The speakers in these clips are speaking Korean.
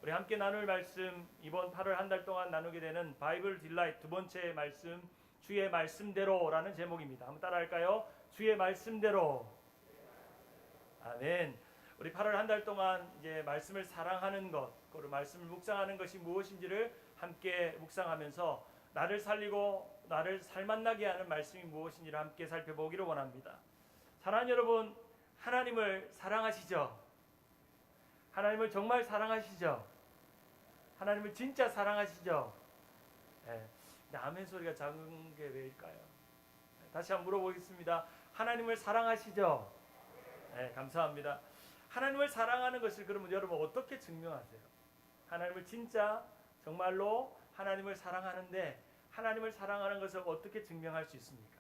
우리 함께 나눌 말씀, 이번 8월 한 달 동안 나누게 되는 바이블 딜라이트 두 번째 말씀, 주의 말씀대로라는 제목입니다. 한번 따라할까요? 주의 말씀대로. 아멘. 우리 8월 한 달 동안 이제 말씀을 사랑하는 것, 그리고 말씀을 묵상하는 것이 무엇인지를 함께 묵상하면서 나를 살리고 나를 살만나게 하는 말씀이 무엇인지를 함께 살펴보기를 원합니다. 사랑하는 여러분, 하나님을 사랑하시죠? 하나님을 정말 사랑하시죠? 하나님을 진짜 사랑하시죠? 네. 아멘 소리가 작은 게 왜일까요? 다시 한번 물어보겠습니다. 하나님을 사랑하시죠? 네, 감사합니다. 하나님을 사랑하는 것을 그러면 여러분 어떻게 증명하세요? 하나님을 진짜 정말로 하나님을 사랑하는데 하나님을 사랑하는 것을 어떻게 증명할 수 있습니까?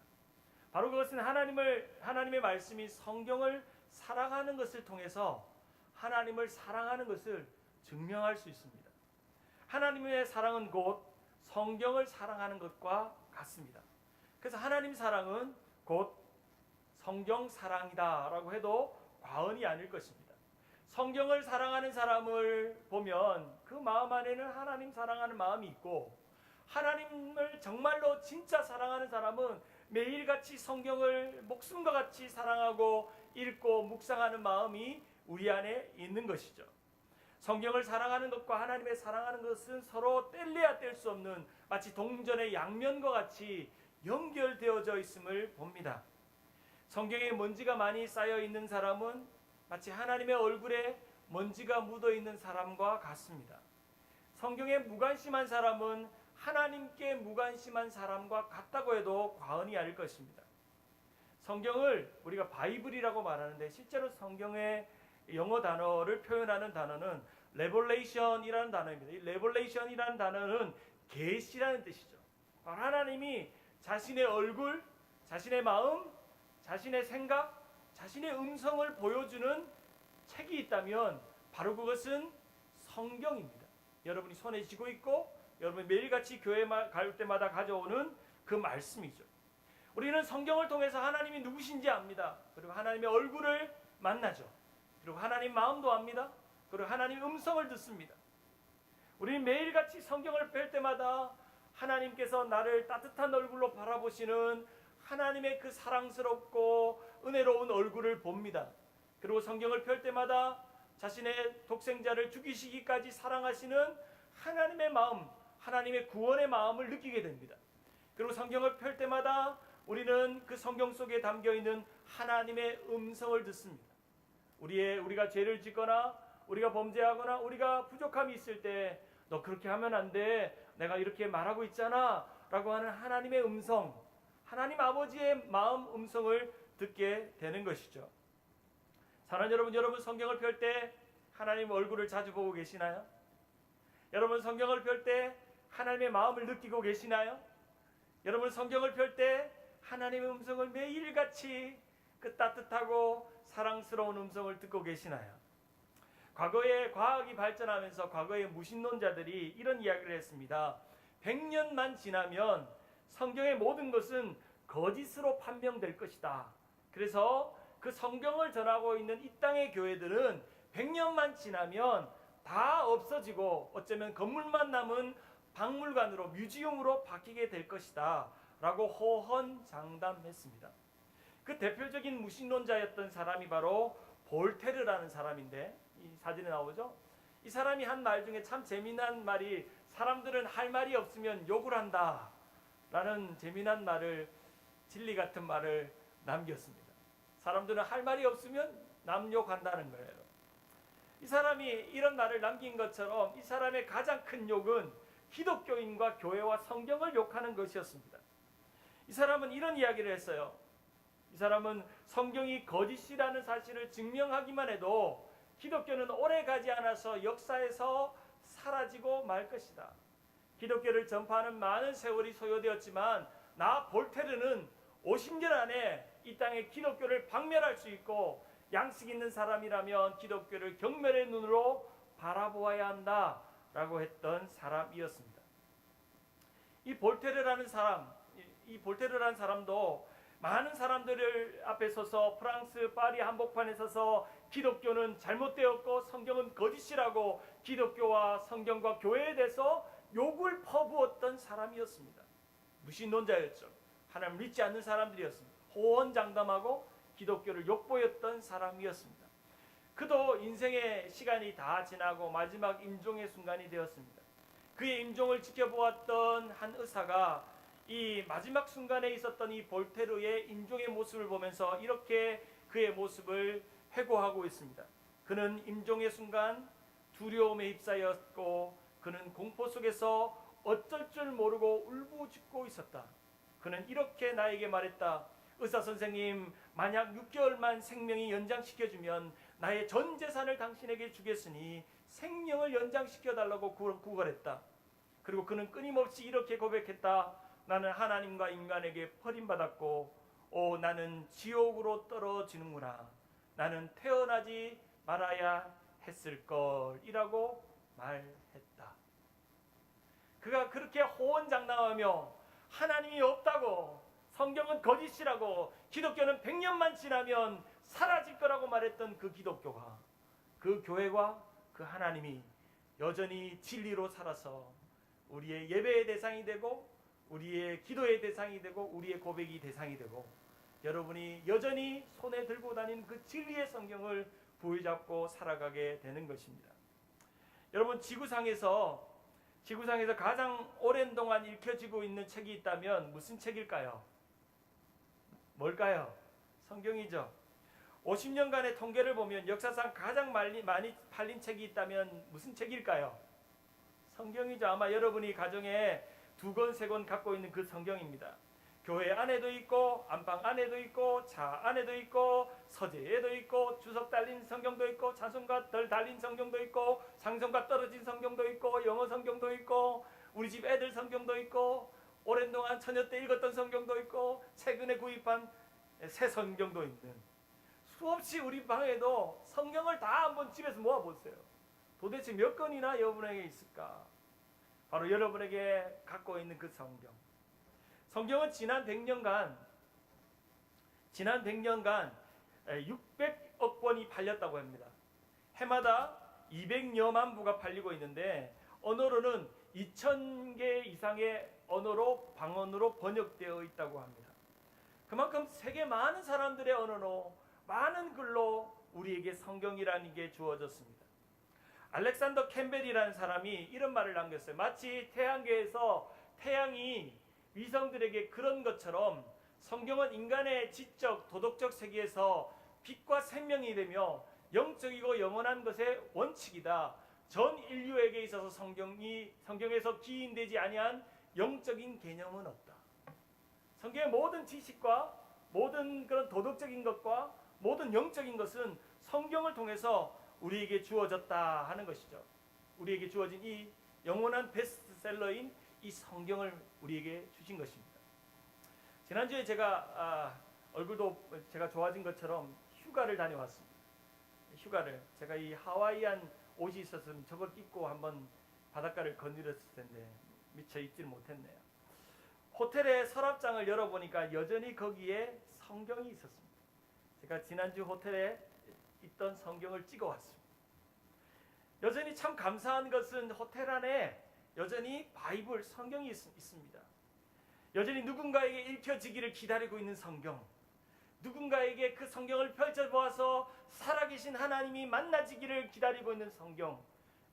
바로 그것은 하나님의 말씀이 성경을 사랑하는 것을 통해서 하나님을 사랑하는 것을 증명할 수 있습니다. 하나님의 사랑은 곧 성경을 사랑하는 것과 같습니다. 그래서 하나님 사랑은 곧 성경 사랑이다라고 해도 과언이 아닐 것입니다. 성경을 사랑하는 사람을 보면 그 마음 안에는 하나님 사랑하는 마음이 있고, 하나님을 정말로 진짜 사랑하는 사람은 매일같이 성경을 목숨과 같이 사랑하고 읽고 묵상하는 마음이 우리 안에 있는 것이죠. 성경을 사랑하는 것과 하나님의 사랑하는 것은 서로 뗄래야 뗄 수 없는 마치 동전의 양면과 같이 연결되어져 있음을 봅니다. 성경에 먼지가 많이 쌓여 있는 사람은 마치 하나님의 얼굴에 먼지가 묻어 있는 사람과 같습니다. 성경에 무관심한 사람은 하나님께 무관심한 사람과 같다고 해도 과언이 아닐 것입니다. 성경을 우리가 바이블이라고 말하는데 실제로 성경의 영어 단어를 표현하는 단어는 레볼레이션이라는 단어입니다. 이 레볼레이션이라는 단어는 계시라는 뜻이죠. 바로 하나님이 자신의 얼굴, 자신의 마음, 자신의 생각, 자신의 음성을 보여주는 책이 있다면 바로 그것은 성경입니다. 여러분이 손에 쥐고 있고 여러분이 매일같이 교회 갈 때마다 가져오는 그 말씀이죠. 우리는 성경을 통해서 하나님이 누구신지 압니다. 그리고 하나님의 얼굴을 만나죠. 그리고 하나님 마음도 압니다. 그리고 하나님 음성을 듣습니다. 우리는 매일같이 성경을 펼 때마다 하나님께서 나를 따뜻한 얼굴로 바라보시는 하나님의 그 사랑스럽고 은혜로운 얼굴을 봅니다. 그리고 성경을 펼 때마다 자신의 독생자를 죽이시기까지 사랑하시는 하나님의 마음, 하나님의 구원의 마음을 느끼게 됩니다. 그리고 성경을 펼 때마다 우리는 그 성경 속에 담겨있는 하나님의 음성을 듣습니다. 우리가 죄를 짓거나 우리가 범죄하거나 우리가 부족함이 있을 때 너 그렇게 하면 안 돼, 내가 이렇게 말하고 있잖아 라고 하는 하나님의 음성, 하나님 아버지의 마음 음성을 듣게 되는 것이죠. 사랑하는 여러분 성경을 펼 때 하나님 얼굴을 자주 보고 계시나요? 여러분 성경을 펼 때 하나님의 마음을 느끼고 계시나요? 여러분 성경을 펼 때 하나님의 음성을 매일같이 그 따뜻하고 사랑스러운 음성을 듣고 계시나요? 과거에 과학이 발전하면서 과거의 무신론자들이 이런 이야기를 했습니다. 100년만 지나면 성경의 모든 것은 거짓으로 판명될 것이다. 그래서 그 성경을 전하고 있는 이 땅의 교회들은 100년만 지나면 다 없어지고 어쩌면 건물만 남은 박물관으로, 뮤지엄으로 바뀌게 될 것이다 라고 호언장담했습니다. 그 대표적인 무신론자였던 사람이 바로 볼테르라는 사람인데, 이 사진에 나오죠? 이 사람이 한 말 중에 참 재미난 말이, 사람들은 할 말이 없으면 욕을 한다 라는 재미난 말을, 진리 같은 말을 남겼습니다. 사람들은 할 말이 없으면 남 욕한다는 거예요. 이 사람이 이런 말을 남긴 것처럼 이 사람의 가장 큰 욕은 기독교인과 교회와 성경을 욕하는 것이었습니다. 이 사람은 이런 이야기를 했어요. 이 사람은 성경이 거짓이라는 사실을 증명하기만 해도 기독교는 오래 가지 않아서 역사에서 사라지고 말 것이다. 기독교를 전파하는 많은 세월이 소요되었지만 나 볼테르는 50년 안에 이 땅에 기독교를 박멸할 수 있고, 양식 있는 사람이라면 기독교를 경멸의 눈으로 바라보아야 한다 라고 했던 사람이었습니다. 이 볼테르라는 사람도 많은 사람들을 앞에 서서 프랑스 파리 한복판에 서서 기독교는 잘못되었고 성경은 거짓이라고 기독교와 성경과 교회에 대해서 욕을 퍼부었던 사람이었습니다. 무신론자였죠. 하나님 믿지 않는 사람들이었습니다. 호언장담하고 기독교를 욕보였던 사람이었습니다. 그도 인생의 시간이 다 지나고 마지막 임종의 순간이 되었습니다. 그의 임종을 지켜보았던 한 의사가 이 마지막 순간에 있었던 이 볼테르의 임종의 모습을 보면서 이렇게 그의 모습을 회고하고 있습니다. 그는 임종의 순간 두려움에 휩싸였고 그는 공포 속에서 어쩔 줄 모르고 울부짖고 있었다. 그는 이렇게 나에게 말했다. 의사 선생님, 만약 6개월만 생명이 연장시켜주면 나의 전 재산을 당신에게 주겠으니 생명을 연장시켜달라고 구걸했다. 그리고 그는 끊임없이 이렇게 고백했다. 나는 하나님과 인간에게 버림받았고 나는 지옥으로 떨어지는구나. 나는 태어나지 말아야 했을걸 이라고 말했다. 그가 그렇게 호언장담하며 하나님이 없다고, 성경은 거짓이라고, 기독교는 100년만 지나면 사라질 거라고 말했던 그 기독교가, 그 교회가, 그 하나님이 여전히 진리로 살아서 우리의 예배의 대상이 되고 우리의 기도의 대상이 되고 우리의 고백이 대상이 되고 여러분이 여전히 손에 들고 다니는 그 진리의 성경을 부여잡고 살아가게 되는 것입니다. 여러분, 지구상에서 가장 오랜 동안 읽혀지고 있는 책이 있다면 무슨 책일까요? 뭘까요? 성경이죠. 50년간의 통계를 보면 역사상 가장 많이 팔린 책이 있다면 무슨 책일까요? 성경이죠. 아마 여러분이 가정에 2권, 3권 갖고 있는 그 성경입니다. 교회 안에도 있고 안방 안에도 있고 차 안에도 있고 서재에도 있고 주석 달린 성경도 있고 찬송가 덜 달린 성경도 있고 상성과 떨어진 성경도 있고 영어 성경도 있고 우리 집 애들 성경도 있고 오랜 동안 처녀 때 읽었던 성경도 있고 최근에 구입한 새 성경도 있는, 수없이 우리 방에도 성경을 다 한번 집에서 모아보세요. 도대체 몇 권이나 여러분에게 있을까? 바로 여러분에게 갖고 있는 그 성경. 성경은 지난 100년간 600억 권이 팔렸다고 합니다. 해마다 200여만 부가 팔리고 있는데 언어로는 2000개 이상의 언어로 방언으로 번역되어 있다고 합니다. 그만큼 세계 많은 사람들의 언어로 많은 글로 우리에게 성경이라는 게 주어졌습니다. 알렉산더 캠벨이라는 사람이 이런 말을 남겼어요. 마치 태양계에서 태양이 위성들에게 그런 것처럼 성경은 인간의 지적, 도덕적 세계에서 빛과 생명이 되며 영적이고 영원한 것의 원칙이다. 전 인류에게 있어서 성경에서 기인되지 아니한 영적인 개념은 없다. 성경의 모든 지식과 모든 그런 도덕적인 것과 모든 영적인 것은 성경을 통해서 우리에게 주어졌다 하는 것이죠. 우리에게 주어진 이 영원한 베스트셀러인 이 성경을 우리에게 주신 것입니다. 지난주에 제가 얼굴도 제가 좋아진 것처럼 휴가를 다녀왔습니다. 휴가를 제가 이 하와이안 옷이 있었으면 저걸 입고 한번 바닷가를 거닐었을 텐데 미처 입질 못했네요. 호텔의 서랍장을 열어보니까 여전히 거기에 성경이 있었습니다. 제가 지난주 호텔에 있던 성경을 찍어왔습니다. 여전히 참 감사한 것은 호텔 안에 여전히 바이블, 성경이 있습니다. 여전히 누군가에게 읽혀지기를 기다리고 있는 성경, 누군가에게 그 성경을 펼쳐보아서 살아계신 하나님이 만나지기를 기다리고 있는 성경,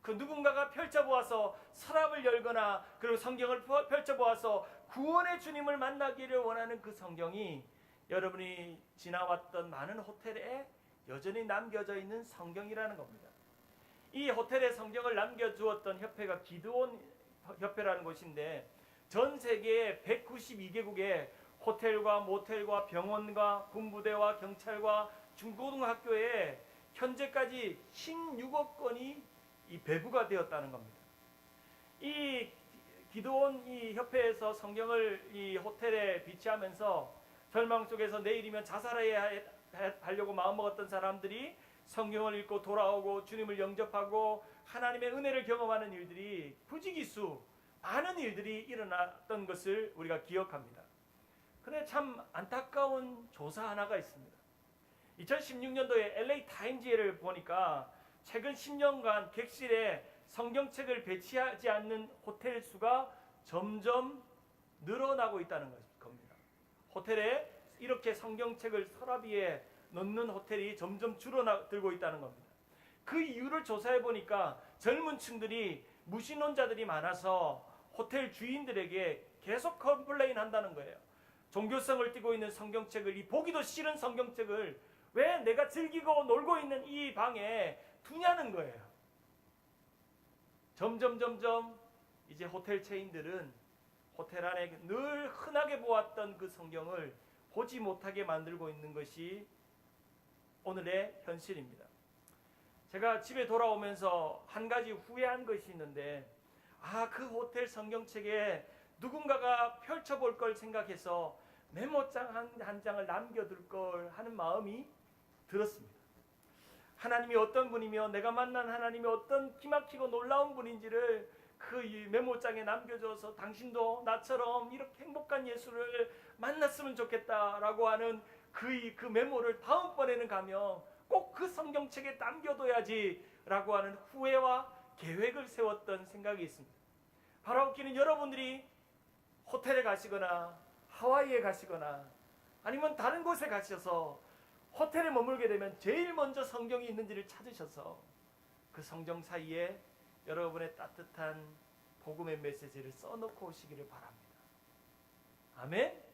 그 누군가가 펼쳐보아서 서랍을 열거나 그리고 성경을 펼쳐보아서 구원의 주님을 만나기를 원하는 그 성경이 여러분이 지나왔던 많은 호텔에 여전히 남겨져 있는 성경이라는 겁니다. 이 호텔에 성경을 남겨주었던 협회가 기드온 협회라는 곳인데 전 세계 192개국의 호텔과 모텔과 병원과 군부대와 경찰과 중고등학교에 현재까지 16억 건이 이 배부가 되었다는 겁니다. 이 기드온 이 협회에서 성경을 이 호텔에 비치하면서 절망 속에서 내일이면 자살해야 하려고 마음먹었던 사람들이 성경을 읽고 돌아오고 주님을 영접하고 하나님의 은혜를 경험하는 일들이 부지기수 많은 일들이 일어났던 것을 우리가 기억합니다. 근데 참 안타까운 조사 하나가 있습니다. 2016년도에 LA 타임즈를 보니까 최근 10년간 객실에 성경책을 배치하지 않는 호텔 수가 점점 늘어나고 있다는 겁니다. 호텔에 이렇게 성경책을 서랍 위에 넣는 호텔이 점점 줄어들고 있다는 겁니다. 그 이유를 조사해 보니까 젊은 층들이 무신론자들이 많아서 호텔 주인들에게 계속 컴플레인 한다는 거예요. 종교성을 띠고 있는 성경책을, 이 보기도 싫은 성경책을 왜 내가 즐기고 놀고 있는 이 방에 두냐는 거예요. 점점 이제 호텔 체인들은 호텔 안에 늘 흔하게 보았던 그 성경을 보지 못하게 만들고 있는 것이 오늘의 현실입니다. 제가 집에 돌아오면서 한 가지 후회한 것이 있는데, 그 호텔 성경책에 누군가가 펼쳐볼 걸 생각해서 메모장 한 장을 남겨둘 걸 하는 마음이 들었습니다. 하나님이 어떤 분이며 내가 만난 하나님이 어떤 기막히고 놀라운 분인지를 그 메모장에 남겨줘서 당신도 나처럼 이렇게 행복한 예수를 만났으면 좋겠다라고 하는 그 메모를 다음번에는 가면 꼭 그 성경책에 남겨둬야지 라고 하는 후회와 계획을 세웠던 생각이 있습니다. 바로 웃기는 여러분들이 호텔에 가시거나 하와이에 가시거나 아니면 다른 곳에 가셔서 호텔에 머물게 되면 제일 먼저 성경이 있는지를 찾으셔서 그 성경 사이에 여러분의 따뜻한 복음의 메시지를 써놓고 오시기를 바랍니다. 아멘?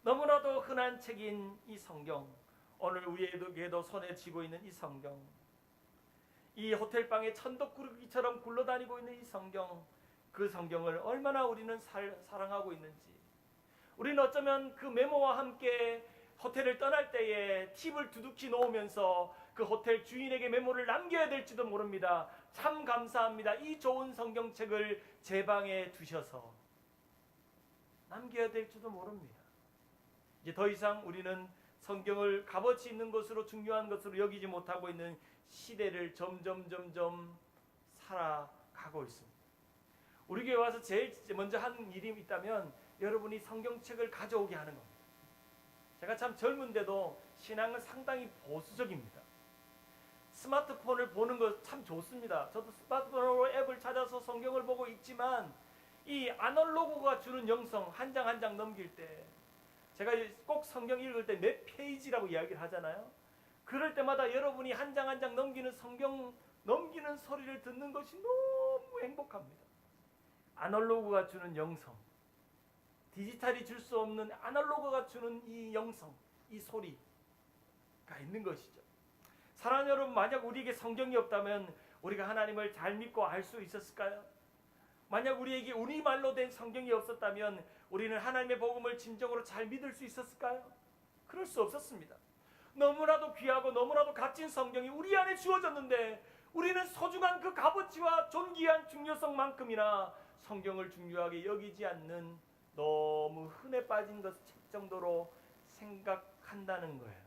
너무나도 흔한 책인 이 성경, 오늘 우리에게도 손에 쥐고 있는 이 성경, 이 호텔방에 천덕꾸러기처럼 굴러다니고 있는 이 성경, 그 성경을 얼마나 우리는 사랑하고 있는지, 우리는 어쩌면 그 메모와 함께 호텔을 떠날 때에 팁을 두둑히 놓으면서 그 호텔 주인에게 메모를 남겨야 될지도 모릅니다. 참 감사합니다. 이 좋은 성경책을 제 방에 두셔서 남겨야 될지도 모릅니다. 이제 더 이상 우리는 성경을 값어치 있는 것으로, 중요한 것으로 여기지 못하고 있는 시대를 점점 살아가고 있습니다. 우리 교회 와서 제일 먼저 한 일이 있다면 여러분이 성경책을 가져오게 하는 겁니다. 제가 참 젊은데도 신앙은 상당히 보수적입니다. 스마트폰을 보는 거 참 좋습니다. 저도 스마트폰으로 앱을 찾아서 성경을 보고 있지만 이 아날로그가 주는 영성, 한 장 한 장 넘길 때, 제가 꼭 성경 읽을 때 몇 페이지라고 이야기를 하잖아요. 그럴 때마다 여러분이 한 장 한 장 넘기는 성경 넘기는 소리를 듣는 것이 너무 행복합니다. 아날로그가 주는 영성, 디지털이 줄 수 없는 아날로그가 주는 이 영성, 이 소리가 있는 것이죠. 사랑하는 여러분, 만약 우리에게 성경이 없다면 우리가 하나님을 잘 믿고 알 수 있었을까요? 만약 우리에게 우리말로 된 성경이 없었다면 우리는 하나님의 복음을 진정으로 잘 믿을 수 있었을까요? 그럴 수 없었습니다. 너무나도 귀하고 너무나도 값진 성경이 우리 안에 주어졌는데 우리는 소중한 그 값어치와 존귀한 중요성만큼이나 성경을 중요하게 여기지 않는 너무 흔해 빠진 것 정도로 생각한다는 거예요.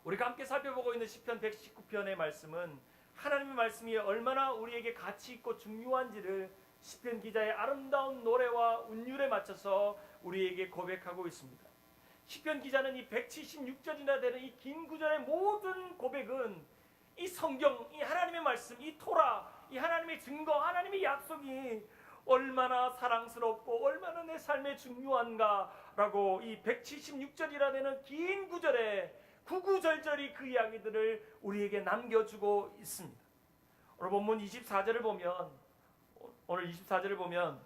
우리가 함께 살펴보고 있는 시편 119편의 말씀은 하나님의 말씀이 얼마나 우리에게 가치 있고 중요한지를 시편 기자의 아름다운 노래와 운율에 맞춰서 우리에게 고백하고 있습니다. 시편 기자는 이 176절이나 되는 이 긴 구절의 모든 고백은 이 성경, 이 하나님의 말씀, 이 토라, 이 하나님의 증거, 하나님의 약속이 얼마나 사랑스럽고 얼마나 내 삶에 중요한가라고 이 176절이나 되는 긴 구절에 구구절절히 그 이야기들을 우리에게 남겨주고 있습니다. 오늘 본문 24절을 보면, 오늘 24절을 보면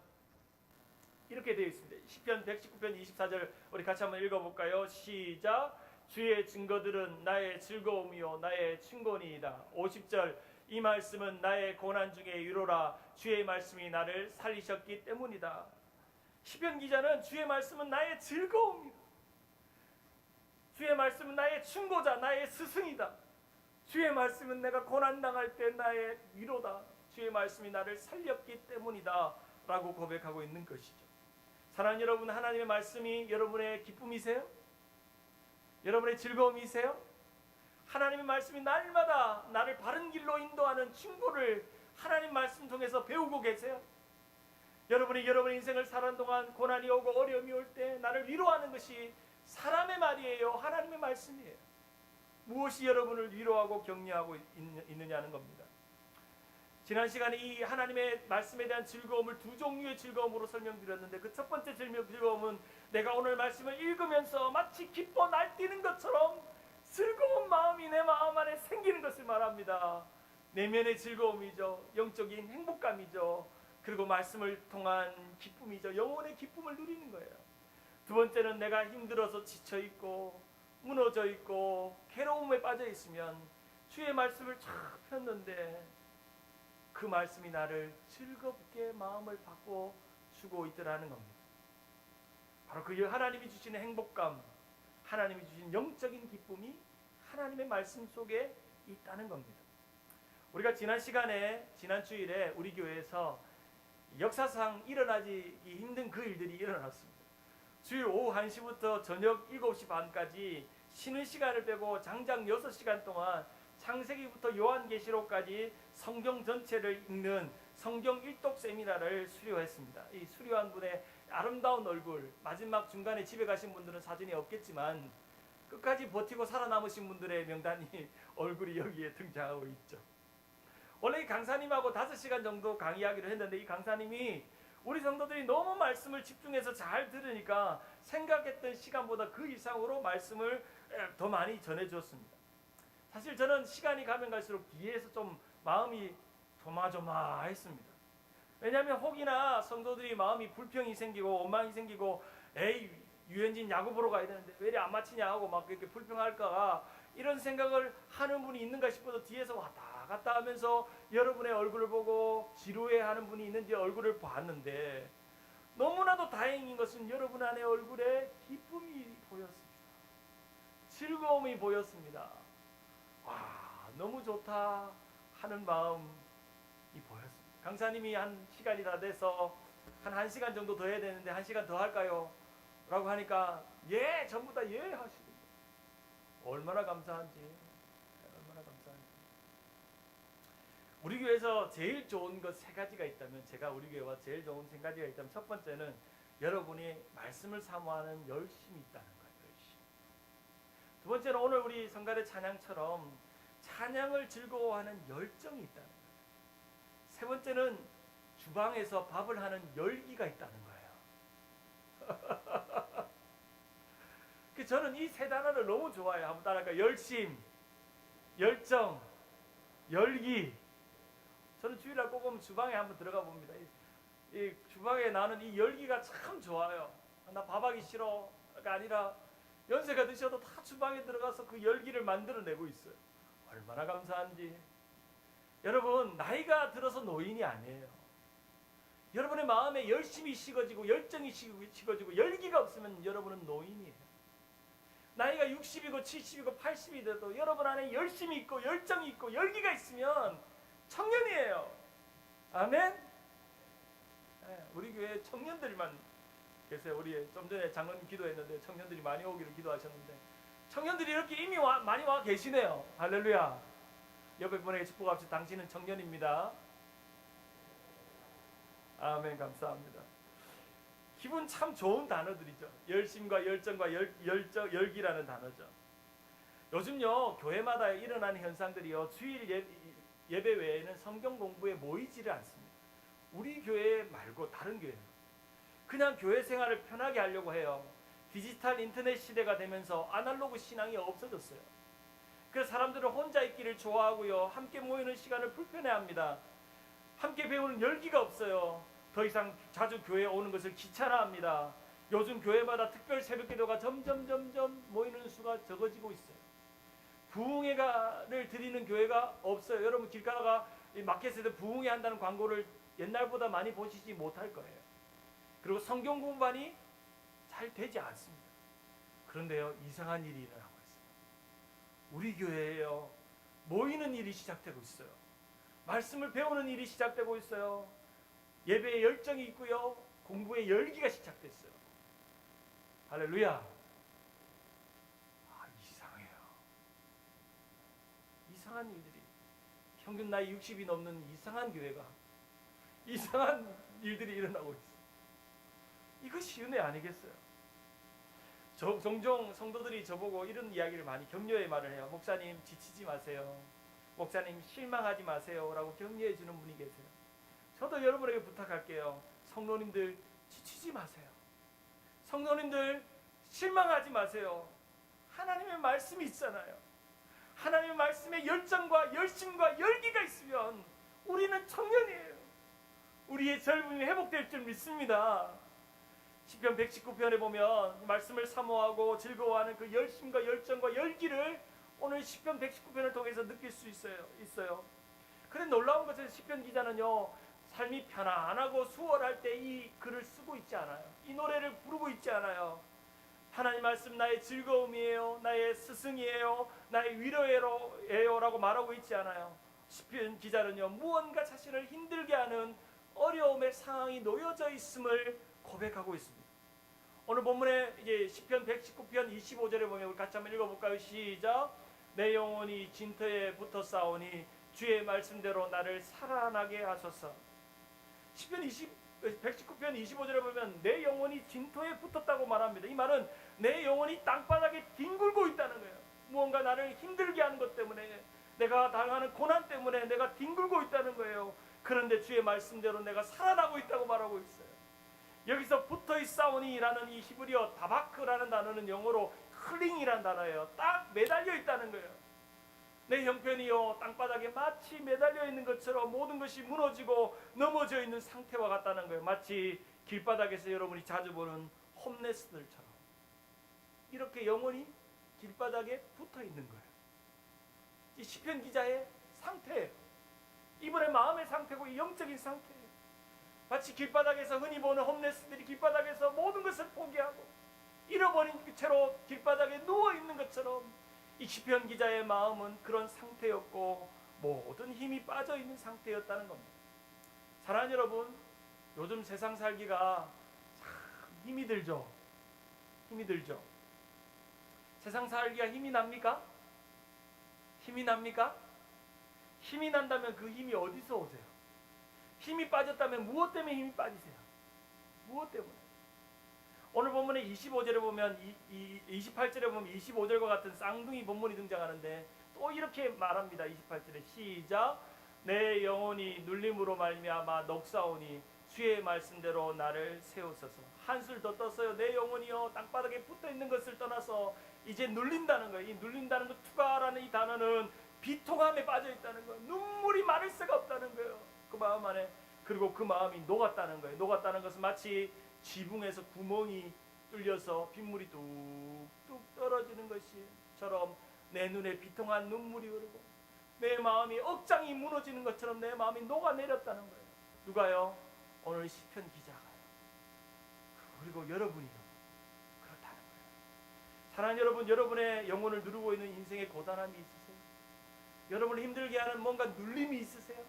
이렇게 되어 있습니다. 시편 119편 24절 우리 같이 한번 읽어볼까요? 시작. 주의 증거들은 나의 즐거움이요 나의 친권이이다. 50절. 이 말씀은 나의 고난 중에 위로라. 주의 말씀이 나를 살리셨기 때문이다. 시편 기자는 주의 말씀은 나의 즐거움이다. 주의 말씀은 나의 친구자, 나의 스승이다. 주의 말씀은 내가 고난당할 때 나의 위로다. 주의 말씀이 나를 살렸기 때문이다 라고 고백하고 있는 것이죠. 사랑하는 여러분, 하나님의 말씀이 여러분의 기쁨이세요? 여러분의 즐거움이세요? 하나님의 말씀이 날마다 나를 바른 길로 인도하는 친구를 하나님 말씀 통해서 배우고 계세요? 여러분이 여러분의 인생을 사는 동안 고난이 오고 어려움이 올 때 나를 위로하는 것이 사람의 말이에요, 하나님의 말씀이에요. 무엇이 여러분을 위로하고 격려하고 있느냐는 겁니다. 지난 시간에 이 하나님의 말씀에 대한 즐거움을 두 종류의 즐거움으로 설명드렸는데, 그 첫 번째 즐거움은 내가 오늘 말씀을 읽으면서 마치 기뻐 날뛰는 것처럼 즐거운 마음이 내 마음 안에 생기는 것을 말합니다. 내면의 즐거움이죠. 영적인 행복감이죠. 그리고 말씀을 통한 기쁨이죠. 영혼의 기쁨을 누리는 거예요. 두 번째는 내가 힘들어서 지쳐있고 무너져있고 괴로움에 빠져있으면 주의 말씀을 쫙 폈는데 그 말씀이 나를 즐겁게 마음을 바꿔주고 있더라는 겁니다. 바로 그 하나님이 주시는 행복감, 하나님이 주신 영적인 기쁨이 하나님의 말씀 속에 있다는 겁니다. 우리가 지난 주일에 우리 교회에서 역사상 일어나기 힘든 그 일들이 일어났습니다. 주일 오후 1시부터 저녁 7시 반까지 쉬는 시간을 빼고 장장 6시간 동안 창세기부터 요한계시록까지 성경 전체를 읽는 성경 일독 세미나를 수료했습니다. 이 수료한 분의 아름다운 얼굴, 마지막 중간에 집에 가신 분들은 사진이 없겠지만 끝까지 버티고 살아남으신 분들의 명단이 얼굴이 여기에 등장하고 있죠. 원래 이 강사님하고 5시간 정도 강의하기로 했는데, 이 강사님이 우리 성도들이 너무 말씀을 집중해서 잘 들으니까 생각했던 시간보다 그 이상으로 말씀을 더 많이 전해주었습니다. 사실 저는 시간이 가면 갈수록 뒤에서 좀 마음이 조마조마했습니다. 왜냐하면 혹이나 성도들이 마음이 불평이 생기고 원망이 생기고 에이 유현진 야구 보러 가야 되는데 왜 이리 안 마치냐 하고 막 그렇게 불평할까, 이런 생각을 하는 분이 있는가 싶어서 뒤에서 왔다 갔다 하면서 여러분의 얼굴을 보고 지루해하는 분이 있는지 얼굴을 봤는데, 너무나도 다행인 것은 여러분 안에 얼굴에 기쁨이 보였습니다. 즐거움이 보였습니다. 와, 너무 좋다 하는 마음이 보였습니다. 강사님이 한 시간이 다 돼서 한 1시간 정도 더 해야 되는데 1시간 더 할까요? 라고 하니까 예, 전부 다 예 하시고, 얼마나 감사한지, 얼마나 감사한지. 우리 교회에서 제일 좋은 것 3가지가 있다면, 제가 우리 교회와 제일 좋은 3가지가 있다면, 첫 번째는 여러분이 말씀을 사모하는 열심이 있다는 거예요. 열심. 두 번째는 오늘 우리 성가대 찬양처럼 찬양을 즐거워하는 열정이 있다는 거예요. 세 번째는 주방에서 밥을 하는 열기가 있다는 거예요. 저는 이 3단어를 너무 좋아해요. 한번 따라할까요? 열심, 열정, 열기. 저는 주일날 꼭 오면 주방에 한번 들어가 봅니다. 이 주방에 나는 이 열기가 참 좋아요. 나 밥하기 싫어가 아니라 연세가 드셔도 다 주방에 들어가서 그 열기를 만들어내고 있어요. 얼마나 감사한지. 여러분, 나이가 들어서 노인이 아니에요. 여러분의 마음에 열심이 식어지고 열정이 식어지고 열기가 없으면 여러분은 노인이에요. 나이가 60이고 70이고 80이 돼도 여러분 안에 열심이 있고 열정이 있고 열기가 있으면 청년이에요. 아멘. 네, 우리 교회 청년들만 계세요. 우리 좀 전에 장로님 기도했는데 청년들이 많이 오기를 기도하셨는데, 청년들이 이렇게 이미 많이 와 계시네요. 할렐루야. 옆에 분에게 축복합시다. 당신은 청년입니다. 아멘. 감사합니다. 기분 참 좋은 단어들이죠. 열심과 열정과 열기라는 단어죠. 요즘요, 교회마다 일어나는 현상들이요, 주일 예배 외에는 성경 공부에 모이지를 않습니다. 우리 교회 말고 다른 교회, 그냥 교회 생활을 편하게 하려고 해요. 디지털 인터넷 시대가 되면서 아날로그 신앙이 없어졌어요. 그래서 사람들은 혼자 있기를 좋아하고요, 함께 모이는 시간을 불편해합니다. 함께 배우는 열기가 없어요. 더 이상 자주 교회에 오는 것을 귀찮아합니다. 요즘 교회마다 특별 새벽기도가 점점 모이는 수가 적어지고 있어요. 부흥회를 드리는 교회가 없어요. 여러분 길 가다가 마켓에서 부흥회 한다는 광고를 옛날보다 많이 보시지 못할 거예요. 그리고 성경 공부반이 잘 되지 않습니다. 그런데요, 이상한 일이 일어나고 있어요. 우리 교회에요, 모이는 일이 시작되고 있어요. 말씀을 배우는 일이 시작되고 있어요. 예배에 열정이 있고요, 공부에 열기가 시작됐어요. 할렐루야. 이상해요. 이상한 일들이, 평균 나이 60이 넘는 이상한 교회가, 이상한 일들이 일어나고 있어요. 이것이 은혜 아니겠어요? 종종 성도들이 저보고 이런 이야기를 많이 격려의 말을 해요. 목사님 지치지 마세요. 목사님 실망하지 마세요 라고 격려해 주는 분이 계세요. 저도 여러분에게 부탁할게요. 성도님들 지치지 마세요. 성도님들 실망하지 마세요. 하나님의 말씀이 있잖아요. 하나님의 말씀에 열정과 열심과 열기가 있으면 우리는 청년이에요. 우리의 젊음이 회복될 줄 믿습니다. 시편 119편에 보면 말씀을 사모하고 즐거워하는 그 열심과 열정과 열기를 오늘 시편 119편을 통해서 느낄 수 있어요. 그런데 놀라운 것은 시편 기자는요, 삶이 편안하고 수월할 때 이 글을 쓰고 있지 않아요. 이 노래를 부르고 있지 않아요. 하나님 말씀 나의 즐거움이에요, 나의 스승이에요, 나의 위로예요 라고 말하고 있지 않아요. 시편 기자는요, 무언가 자신을 힘들게 하는 어려움의 상황이 놓여져 있음을 고백하고 있습니다. 오늘 본문에 이제 시편 119편 25절에 보면 우리 같이 한번 읽어볼까요? 시작. 내 영혼이 진터에 붙어 싸우니 주의 말씀대로 나를 살아나게 하소서. 시편 119편 25절에 보면 내 영혼이 진토에 붙었다고 말합니다. 이 말은 내 영혼이 땅바닥에 뒹굴고 있다는 거예요. 무언가 나를 힘들게 하는 것 때문에, 내가 당하는 고난 때문에 내가 뒹굴고 있다는 거예요. 그런데 주의 말씀대로 내가 살아나고 있다고 말하고 있어요. 여기서 붙어있 싸우니라는 이 히브리어 다바크라는 단어는 영어로 클링이라는 단어예요. 딱 매달려 있다는 거예요. 내 형편이요 땅바닥에 마치 매달려 있는 것처럼 모든 것이 무너지고 넘어져 있는 상태와 같다는 거예요. 마치 길바닥에서 여러분이 자주 보는 홈레스들처럼 이렇게 영혼이 길바닥에 붙어 있는 거예요. 이 시편 기자의 상태예요. 이분의 마음의 상태고 이 영적인 상태예요. 마치 길바닥에서 흔히 보는 홈레스들이 길바닥에서 모든 것을 포기하고 잃어버린 채로 길바닥에 누워있는 것처럼 이 시편 기자의 마음은 그런 상태였고 모든 힘이 빠져있는 상태였다는 겁니다. 사랑하는 여러분, 요즘 세상 살기가 참 힘이 들죠. 힘이 들죠. 세상 살기가 힘이 납니까? 힘이 납니까? 힘이 난다면 그 힘이 어디서 오세요? 힘이 빠졌다면 무엇 때문에 힘이 빠지세요? 무엇 때문에? 오늘 본문의 25절에 보면 28절에 보면 25절과 같은 쌍둥이 본문이 등장하는데 또 이렇게 말합니다. 28절에 시작. 내 영혼이 눌림으로 말미암아 녹사오니 주의 말씀대로 나를 세우소서. 한술 더 떴어요. 내 영혼이요 땅바닥에 붙어있는 것을 떠나서 이제 눌린다는 거예요. 이 눌린다는 것, 투가라는 이 단어는 비통함에 빠져있다는 거예요. 눈물이 마를 새가 없다는 거예요. 그 마음 안에. 그리고 그 마음이 녹았다는 거예요. 녹았다는 것은 마치 지붕에서 구멍이 뚫려서 빗물이 뚝뚝 떨어지는 것처럼 내 눈에 비통한 눈물이 흐르고 내 마음이 억장이 무너지는 것처럼 내 마음이 녹아내렸다는 거예요. 누가요? 오늘 시편 기자가요. 그리고 여러분이요. 그렇다는 거예요. 사랑하는 여러분, 여러분의 영혼을 누르고 있는 인생의 고단함이 있으세요? 여러분을 힘들게 하는 뭔가 눌림이 있으세요?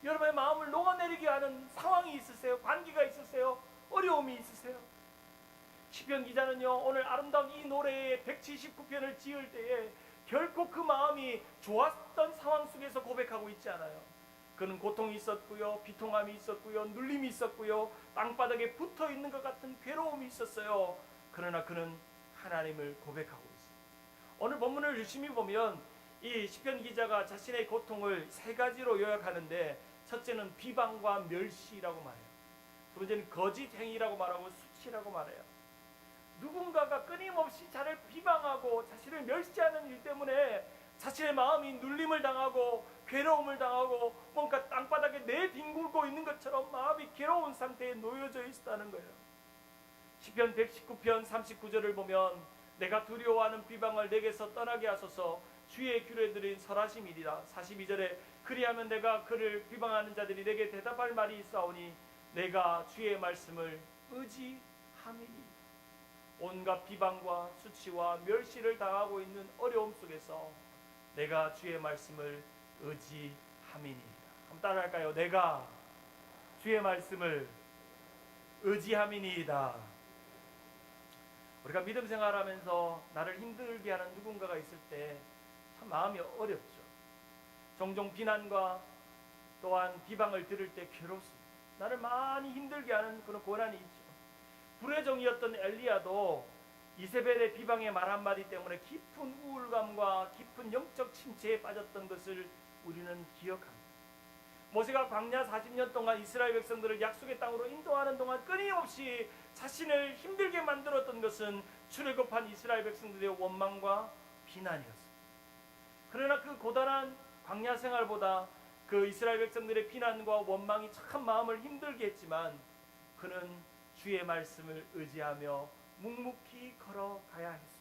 여러분의 마음을 녹아내리게 하는 상황이 있으세요? 관계가 있으세요? 어려움이 있으세요? 시편 기자는요 오늘 아름다운 이 노래의 179편을 지을 때에 결코 그 마음이 좋았던 상황 속에서 고백하고 있지 않아요. 그는 고통이 있었고요, 비통함이 있었고요, 눌림이 있었고요, 땅바닥에 붙어있는 것 같은 괴로움이 있었어요. 그러나 그는 하나님을 고백하고 있어요. 오늘 본문을 유심히 보면 이 시편 기자가 자신의 고통을 세 가지로 요약하는데, 첫째는 비방과 멸시라고 말해요. 두 번째는 거짓 행위라고 말하고 수치라고 말해요. 누군가가 끊임없이 자를 비방하고 자신을 멸시하는 일 때문에 자신의 마음이 눌림을 당하고 괴로움을 당하고 뭔가 땅바닥에 내뒹굴고 있는 것처럼 마음이 괴로운 상태에 놓여져 있다는 거예요. 시편 119편 39절을 보면 내가 두려워하는 비방을 내게서 떠나게 하소서, 주의 규례 들인 설하심이리라. 42절에 그리하면 내가 그를 비방하는 자들이 내게 대답할 말이 있사오니 내가 주의 말씀을 의지함이니. 온갖 비방과 수치와 멸시를 당하고 있는 어려움 속에서 내가 주의 말씀을 의지함이니이다. 한번 따라할까요? 내가 주의 말씀을 의지함이니이다. 우리가 믿음 생활하면서 나를 힘들게 하는 누군가가 있을 때 참 마음이 어렵죠. 종종 비난과 또한 비방을 들을 때 괴롭습니다. 나를 많이 힘들게 하는 그런 고난이 있죠. 불의 종이었던 엘리야도 이세벨의 비방의 말 한마디 때문에 깊은 우울감과 깊은 영적 침체에 빠졌던 것을 우리는 기억합니다. 모세가 광야 40년 동안 이스라엘 백성들을 약속의 땅으로 인도하는 동안 끊임없이 자신을 힘들게 만들었던 것은 출애굽한 이스라엘 백성들의 원망과 비난이었습니다. 그러나 그 고단한 광야 생활보다 그 이스라엘 백성들의 비난과 원망이 참 마음을 힘들게 했지만 그는 주의 말씀을 의지하며 묵묵히 걸어가야 했습니다.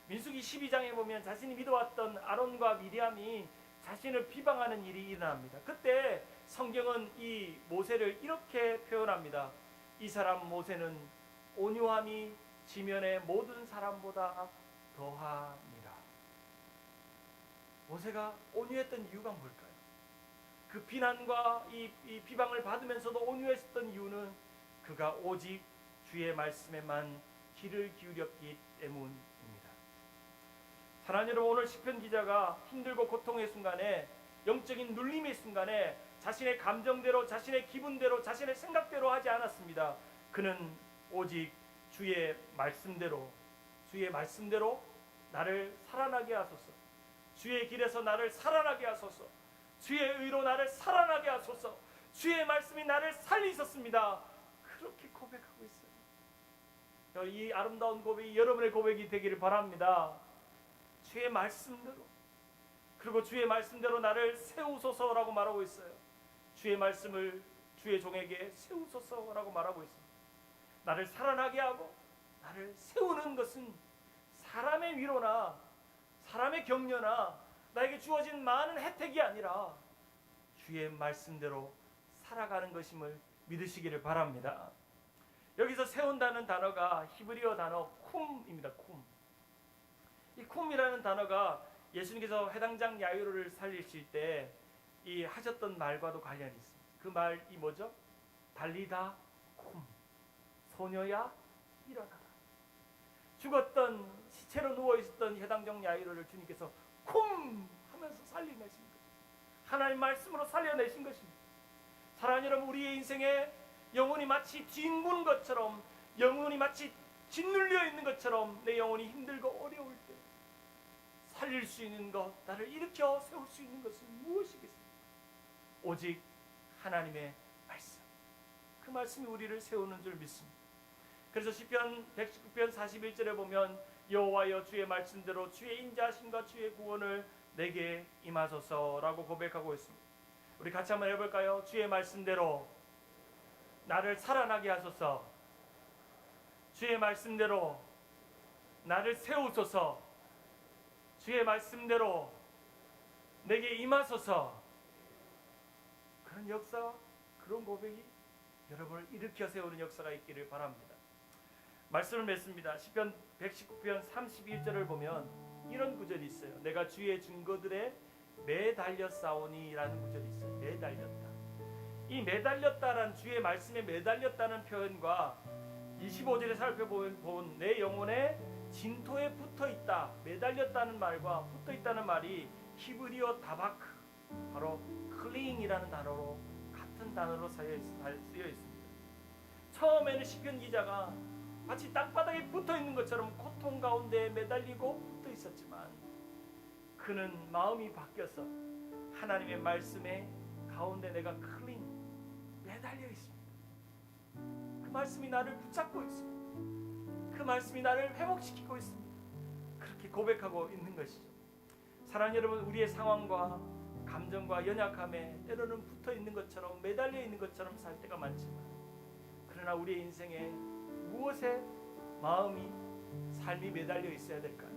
민수기 12장에 보면 자신이 믿어왔던 아론과 미리암이 자신을 비방하는 일이 일어납니다. 그때 성경은 이 모세를 이렇게 표현합니다. 이 사람 모세는 온유함이 지면의 모든 사람보다 더합니다. 모세가 온유했던 이유가 뭘까요? 그 비난과 이 비방을 받으면서도 온유했었던 이유는 그가 오직 주의 말씀에만 귀를 기울였기 때문입니다. 사랑하는 여러분, 오늘 시편 기자가 힘들고 고통의 순간에, 영적인 눌림의 순간에 자신의 감정대로, 자신의 기분대로, 자신의 생각대로 하지 않았습니다. 그는 오직 주의 말씀대로 나를 살아나게 하소서, 주의 길에서 나를 살아나게 하소서, 주의 의로 나를 살아나게 하소서, 주의 말씀이 나를 살리셨습니다. 그렇게 고백하고 있어요. 이 아름다운 고백이 여러분의 고백이 되기를 바랍니다. 주의 말씀대로, 그리고 주의 말씀대로 나를 세우소서라고 말하고 있어요. 주의 말씀을 주의 종에게 세우소서라고 말하고 있습니다. 나를 살아나게 하고 나를 세우는 것은 사람의 위로나 사람의 격려나 나에게 주어진 많은 혜택이 아니라 주의 말씀대로 살아가는 것임을 믿으시기를 바랍니다. 여기서 세운다는 단어가 히브리어 단어 쿰입니다. 이 쿰이라는 단어가 예수님께서 회당장 야이로를 살리실 때 이 하셨던 말과도 관련이 있습니다. 그 말이 뭐죠? 달리다 쿰, 소녀야 일어나라. 죽었던 시체로 누워 있었던 회당장 야이로를 주님께서 쿰 하면서 살려내신 거예요. 하나님 말씀으로 살려내신 것입니다. 사랑하는 여러분, 우리의 인생에 영혼이 마치 뒹구는 것처럼, 영혼이 마치 짓눌려 있는 것처럼 내 영혼이 힘들고 어려울 때 살릴 수 있는 것, 나를 일으켜 세울 수 있는 것은 무엇이겠습니까? 오직 하나님의 말씀. 그 말씀이 우리를 세우는 줄 믿습니다. 그래서 시편 119편 41절에 보면 여호와여 주의 말씀대로 주의 인자하심과 주의 구원을 내게 임하소서라고 고백하고 있습니다. 우리 같이 한번 해볼까요? 주의 말씀대로 나를 살아나게 하소서, 주의 말씀대로 나를 세우소서, 주의 말씀대로 내게 임하소서. 그런 역사, 그런 고백이 여러분을 일으켜 세우는 역사가 있기를 바랍니다. 말씀을 맺습니다. 시편 119편 31절을 보면 이런 구절이 있어요. 내가 주의 증거들에 매달려 싸우니라는 구절이 있어요. 매달렸다. 이 매달렸다라는, 주의 말씀에 매달렸다는 표현과 25절에 살펴본 내 영혼의 진토에 붙어있다, 매달렸다는 말과 붙어있다는 말이 히브리어 다바크, 바로 클링이라는 단어로, 같은 단어로 쓰여 있습니다. 처음에는 시편 기자가 마치 땅바닥에 붙어있는 것처럼 고통 가운데 매달리고 붙어 있었지만 그는 마음이 바뀌어서 하나님의 말씀에 가운데 내가 클링, 매달려 있습니다. 그 말씀이 나를 붙잡고 있습니다. 그 말씀이 나를 회복시키고 있습니다. 그렇게 고백하고 있는 것이죠. 사랑하는 여러분, 우리의 상황과 감정과 연약함에 때로는 붙어 있는 것처럼, 매달려 있는 것처럼 살 때가 많지만, 그러나 우리의 인생에 무엇에 마음이, 삶이 매달려 있어야 될까요?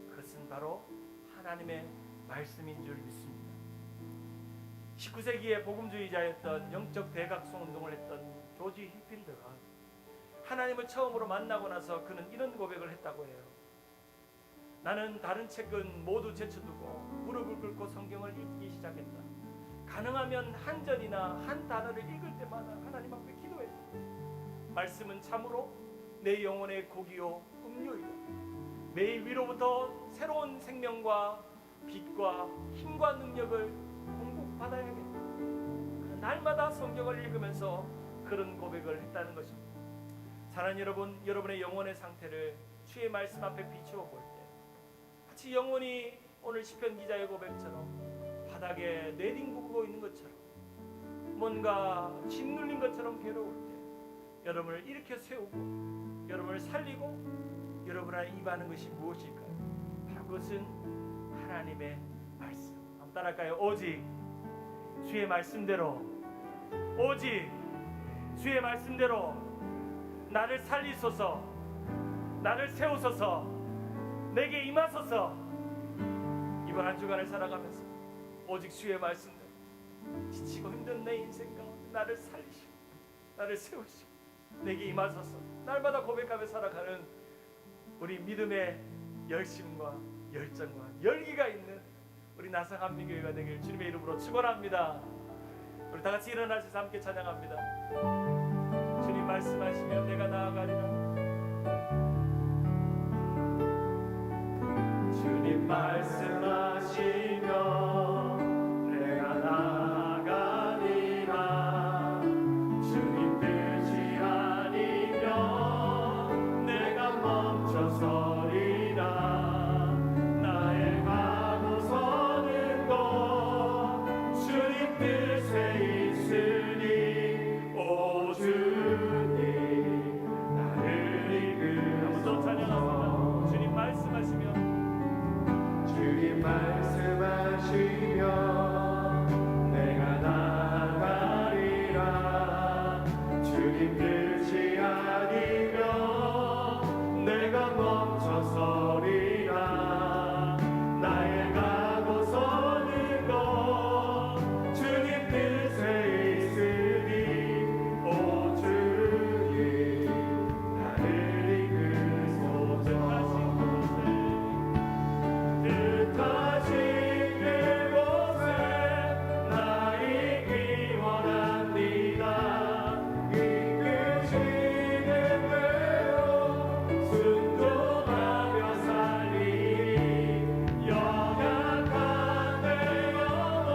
그것은 바로 하나님의 말씀인 줄 믿습니다. 19세기의 복음주의자였던 영적 대각성 운동을 했던 조지 힐필드가 하나님을 처음으로 만나고 나서 그는 이런 고백을 했다고 해요. 나는 다른 책은 모두 제쳐두고 무릎을 꿇고 성경을 읽기 시작했다. 가능하면 한 절이나 한 단어를 읽을 때마다 하나님 앞에 기도했다. 말씀은 참으로 내 영혼의 고기요 음료이다. 매일 위로부터 새로운 생명과 빛과 힘과 능력을 공급받아야겠다. 날마다 성경을 읽으면서 그런 고백을 했다는 것입니다. 사랑하는 여러분, 여러분의 영혼의 상태를 주의 말씀 앞에 비추어 볼 때 마치 영혼이 오늘 시편 기자의 고백처럼 바닥에 내뒹구고 있는 것처럼 뭔가 짓눌린 것처럼 괴로울 때 여러분을 일으켜 세우고 여러분을 살리고 여러분 안에 임하는 것이 무엇일까요? 바로 그것은 하나님의 말씀. 한번 따라할까요? 오직 주의 말씀대로, 오직 주의 말씀대로 나를 살리소서, 나를 세우소서, 내게 임하소서. 이번 한 주간을 살아가면서 오직 주의 말씀대로 지치고 힘든 내 인생 가운데 나를 살리시고 나를 세우시고 내게 임하소서. 날마다 고백하며 살아가는 우리 믿음의 열심과 열정과 열기가 있는 우리 나성 한민교회가 되길 주님의 이름으로 축원합니다. 우리 다 같이 일어나셔서 함께 찬양합니다. 주님 말씀하시면 내가 나아가리라. 주님 말씀하시면 내가 나아가리라. 주님 뜻이 아니면 내가 멈춰서리라. 나의 가고 서는 곳 주님 뜻에 있으니 오 주님 나를 이끌소서. 찬양합니다. 주님 말씀하시면 주님 말씀하시면 내가 나아가리라. 주님 뜻이 아니면 내가 멈춰서리라. 나의 가고 서는 곳 주님 뜻에 있으니 오 주님 나를 이끌소서. 뜻하신 그곳에 나이기 원합니다. 이끄시는 대로 순종하며 살리니 연약한 내 영혼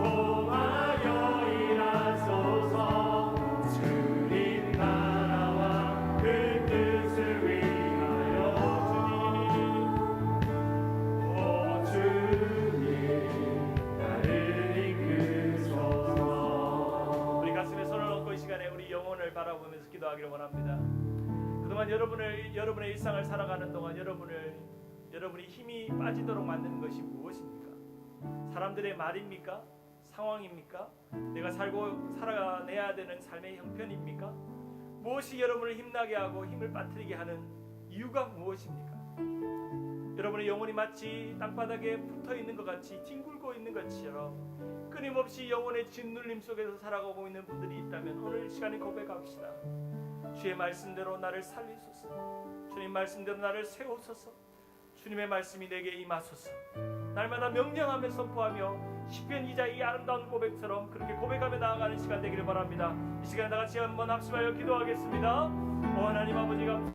통하여 일하소서. 주님 나라와 그 뜻을 위하여 주님 나를 이끌소서. 우리 가슴에 손을 얹고 이 시간에 우리 영혼을 바라보면서 기도하기를 원합니다. 그동안 여러분의 일상을 살아가는 동안 여러분이 힘이 빠지도록 만드는 것이 무엇입니까? 사람들의 말입니까? 상황입니까? 내가 살아내야 되는 삶의 형편입니까? 무엇이 여러분을 힘나게 하고 힘을 빠뜨리게 하는 이유가 무엇입니까? 여러분의 영혼이 마치 땅바닥에 붙어있는 것 같이 뒹굴고 있는 것처럼 끊임없이 영혼의 짓눌림 속에서 살아가고 있는 분들이 있다면 오늘 시간에 고백합시다. 주의 말씀대로 나를 살리소서. 주님 말씀대로 나를 세우소서. 주님의 말씀이 내게 임하소서. 날마다 명령하며 선포하며 시편 기자 이 아름다운 고백처럼 그렇게 고백하며 나아가는 시간 되기를 바랍니다. 이 시간에 다 같이 한번 합심하여 기도하겠습니다. 하나님 아버지가